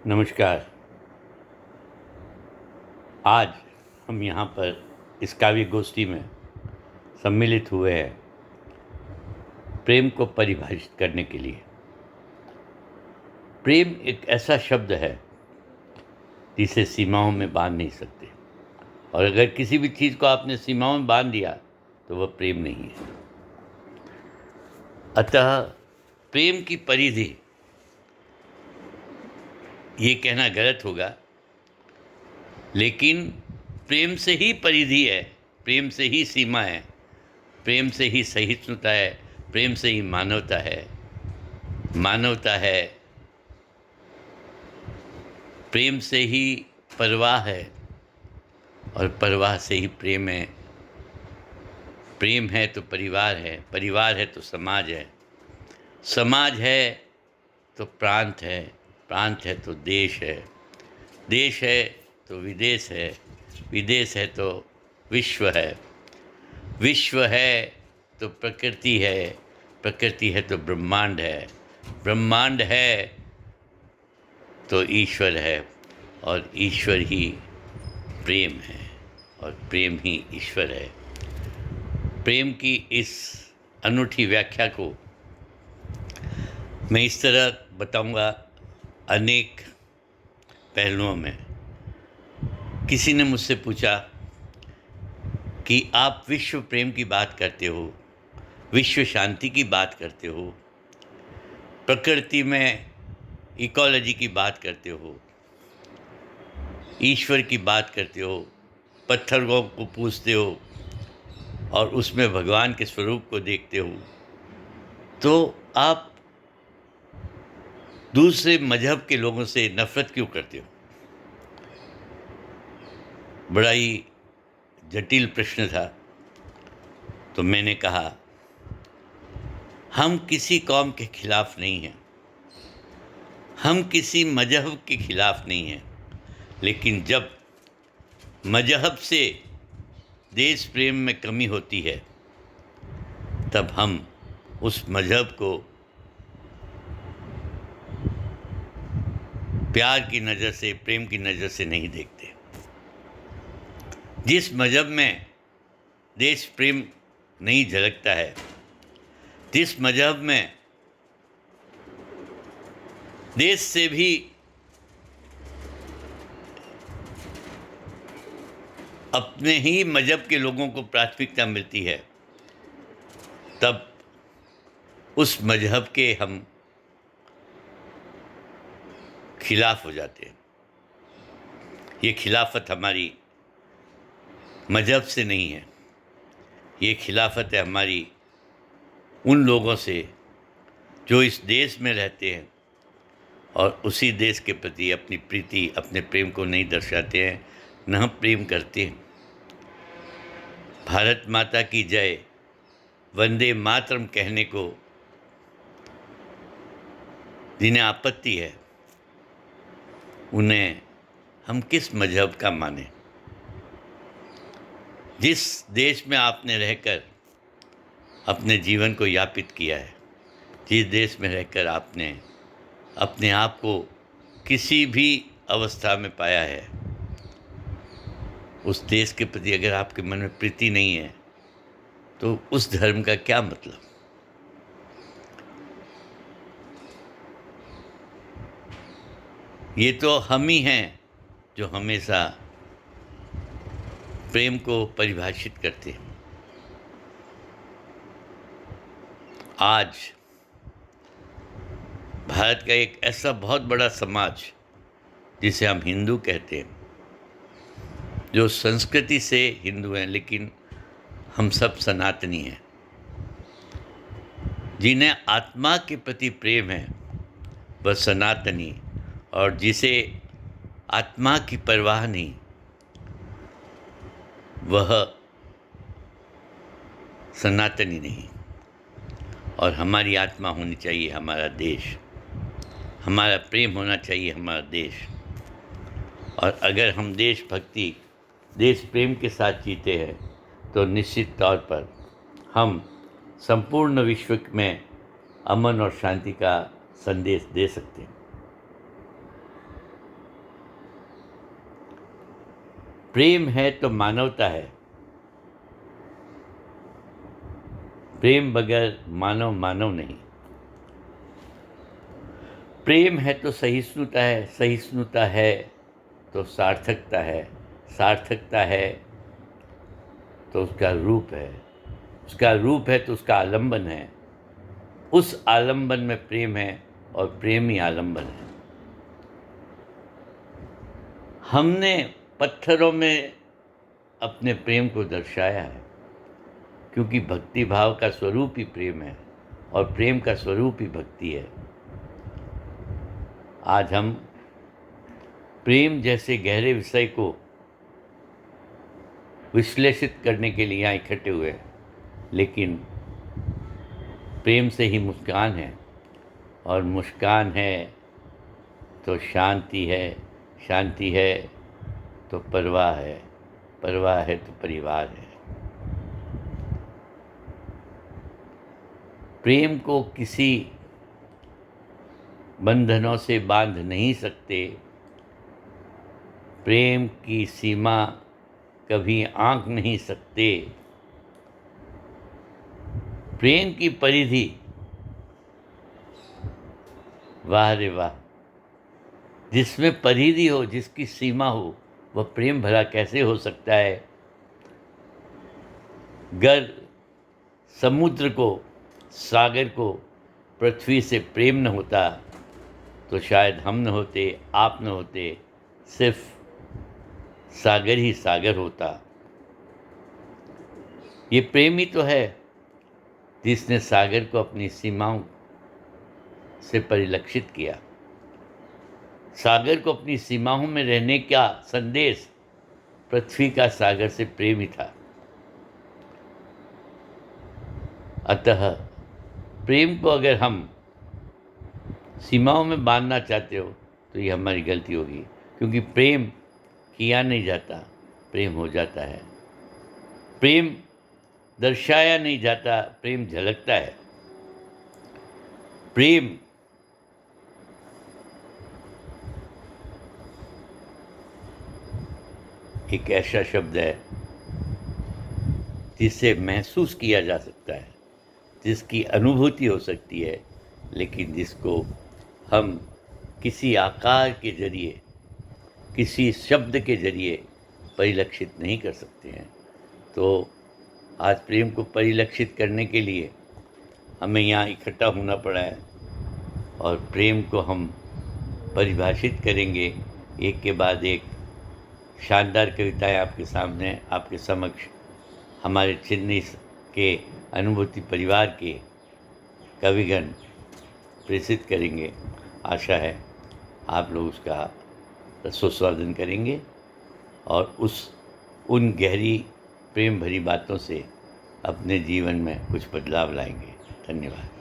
नमस्कार। आज हम यहाँ पर इस काव्य गोष्ठी में सम्मिलित हुए हैं प्रेम को परिभाषित करने के लिए। प्रेम एक ऐसा शब्द है जिसे सीमाओं में बांध नहीं सकते, और अगर किसी भी चीज़ को आपने सीमाओं में बांध दिया तो वह प्रेम नहीं है। अतः प्रेम की परिधि, ये कहना गलत होगा, लेकिन प्रेम से ही परिधि है, प्रेम से ही सीमा है, प्रेम से ही सहिष्णुता है, प्रेम से ही मानवता है। मानवता है, प्रेम से ही परवाह है, और परवाह से ही प्रेम है। प्रेम है तो परिवार है, परिवार है तो समाज है, समाज है तो प्रांत है, प्रांत है तो देश है, देश है तो विदेश है, विदेश है तो विश्व है, विश्व है तो प्रकृति है, प्रकृति है तो ब्रह्मांड है, ब्रह्मांड है तो ईश्वर है, और ईश्वर ही प्रेम है, और प्रेम ही ईश्वर है। प्रेम की इस अनूठी व्याख्या को मैं इस तरह बताऊंगा अनेक पहलुओं में। किसी ने मुझसे पूछा कि आप विश्व प्रेम की बात करते हो, विश्व शांति की बात करते हो, प्रकृति में इकोलॉजी की बात करते हो, ईश्वर की बात करते हो, पत्थरों को पूजते हो और उसमें भगवान के स्वरूप को देखते हो, तो आप दूसरे मजहब के लोगों से नफरत क्यों करते हो? बड़ा ही जटिल प्रश्न था। तो मैंने कहा, हम किसी कौम के खिलाफ नहीं हैं, हम किसी मजहब के खिलाफ नहीं हैं, लेकिन जब मजहब से देश प्रेम में कमी होती है तब हम उस मजहब को प्यार की नज़र से, प्रेम की नज़र से नहीं देखते। जिस मजहब में देश प्रेम नहीं झलकता है, जिस मजहब में देश से भी अपने ही मजहब के लोगों को प्राथमिकता मिलती है, तब उस मजहब के हम खिलाफ हो जाते हैं। ये खिलाफत हमारी मजहब से नहीं है, ये खिलाफत है हमारी उन लोगों से जो इस देश में रहते हैं और उसी देश के प्रति अपनी प्रीति, अपने प्रेम को नहीं दर्शाते हैं, न प्रेम करते हैं। भारत माता की जय, वंदे मातरम कहने को जिन्हें आपत्ति है, उन्हें हम किस मजहब का माने? जिस देश में आपने रहकर अपने जीवन को यापित किया है, जिस देश में रहकर आपने अपने आप को किसी भी अवस्था में पाया है, उस देश के प्रति अगर आपके मन में प्रीति नहीं है तो उस धर्म का क्या मतलब? ये तो हम ही हैं जो हमेशा प्रेम को परिभाषित करते हैं। आज भारत का एक ऐसा बहुत बड़ा समाज जिसे हम हिंदू कहते हैं, जो संस्कृति से हिंदू हैं लेकिन हम सब सनातनी हैं, जिन्हें आत्मा के प्रति प्रेम है वह सनातनी, और जिसे आत्मा की परवाह नहीं वह सनातनी नहीं। और हमारी आत्मा होनी चाहिए हमारा देश, हमारा प्रेम होना चाहिए हमारा देश। और अगर हम देशभक्ति, देश प्रेम के साथ जीते हैं तो निश्चित तौर पर हम संपूर्ण विश्व में अमन और शांति का संदेश दे सकते हैं। प्रेम है तो मानवता है। प्रेम बगैर मानव मानव नहीं। प्रेम है तो सहिष्णुता है, सहिष्णुता है तो सार्थकता है, सार्थकता है तो उसका रूप है, उसका रूप है तो उसका आलंबन है, उस आलंबन में प्रेम है और प्रेम ही आलंबन है। हमने पत्थरों में अपने प्रेम को दर्शाया है, क्योंकि भक्ति भाव का स्वरूप ही प्रेम है और प्रेम का स्वरूप ही भक्ति है। आज हम प्रेम जैसे गहरे विषय को विश्लेषित करने के लिए यहाँ इकट्ठे हुए हैं, लेकिन प्रेम से ही मुस्कान है, और मुस्कान है तो शांति है, शांति है तो परवाह है, परवाह है तो परिवार है। प्रेम को किसी बंधनों से बांध नहीं सकते, प्रेम की सीमा कभी आंक नहीं सकते। प्रेम की परिधि, वाह रे वाह, जिसमें परिधि हो, जिसकी सीमा हो, वह प्रेम भला कैसे हो सकता है। अगर समुद्र को, सागर को, पृथ्वी से प्रेम न होता तो शायद हम न होते, आप न होते, सिर्फ सागर ही सागर होता। ये प्रेम ही तो है जिसने सागर को अपनी सीमाओं से परिलक्षित किया। सागर को अपनी सीमाओं में रहने का संदेश पृथ्वी का सागर से प्रेम ही था। अतः प्रेम को अगर हम सीमाओं में बांधना चाहते हो तो ये हमारी गलती होगी, क्योंकि प्रेम किया नहीं जाता, प्रेम हो जाता है। प्रेम दर्शाया नहीं जाता, प्रेम झलकता है। प्रेम एक ऐसा शब्द है जिसे महसूस किया जा सकता है, जिसकी अनुभूति हो सकती है, लेकिन जिसको हम किसी आकार के जरिए, किसी शब्द के जरिए परिलक्षित नहीं कर सकते हैं। तो आज प्रेम को परिलक्षित करने के लिए हमें यहाँ इकट्ठा होना पड़ा है, और प्रेम को हम परिभाषित करेंगे एक के बाद एक। शानदार कविताएं आपके सामने, आपके समक्ष हमारे चेन्नई के अनुभूति परिवार के कविगण प्रेषित करेंगे। आशा है आप लोग उसका रसोस्वादन करेंगे और उन गहरी प्रेम भरी बातों से अपने जीवन में कुछ बदलाव लाएंगे। धन्यवाद।